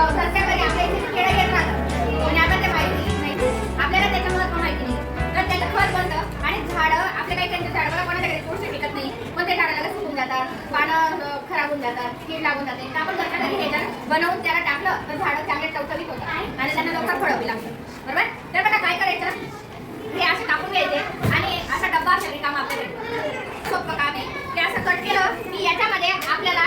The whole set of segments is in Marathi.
घरच्या घरी आपल्या इथे खेळ येत राहतं आणि आपण ते माहिती नाही, आपल्याला त्याचं महत्त्व माहिती नाही. तर त्याचं खत बनतं आणि झाडं आपल्या काही त्यांच्या झाडाला कोणाच्या घरी पोषक टिकत नाही, पण ते झाडाला सुकून जातात, पानं खराब होऊन जातात, कीड लागून जाते. तर आपण घरच्या घरी ह्याच्यात बनवून त्याला टाकलं तर झाडं चांगले टवटवीत होतात आणि त्यांना लवकर फळं लागतात. बरोबर. तर बघा काय करायचं, हे असं कापून घ्यायचे आणि असा डब्बा असेल काम आपल्याकडे सोपं काम आहे. ते असं कट केलं की याच्यामध्ये आपल्याला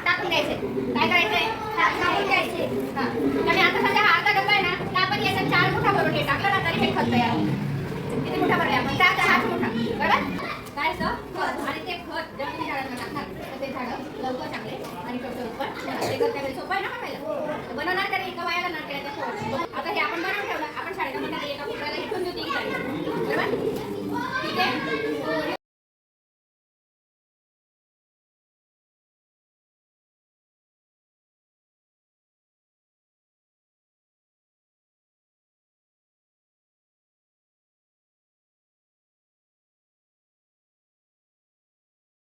टाकून द्यायचे. काय करायचंय, टाकून द्यायचे. हां, आणि आता सध्या हा अर्धा डब्बा आहे ना, तर आपण याच्यात 4 मुठा भरून हे टाकलं ना तरी हे खत तयार होतं. किती मुठा भरले आपण, 4 ते 8 मुठा. बरोबर. काय असं खत, आणि ते खत जर तुम्ही झाडांना टाकणार तर ते झाडं लवकर चांगले आणि टवटवीत पण ते घरच्या घरी सोपं आहे ना बनवायला. बनवणार तरी एका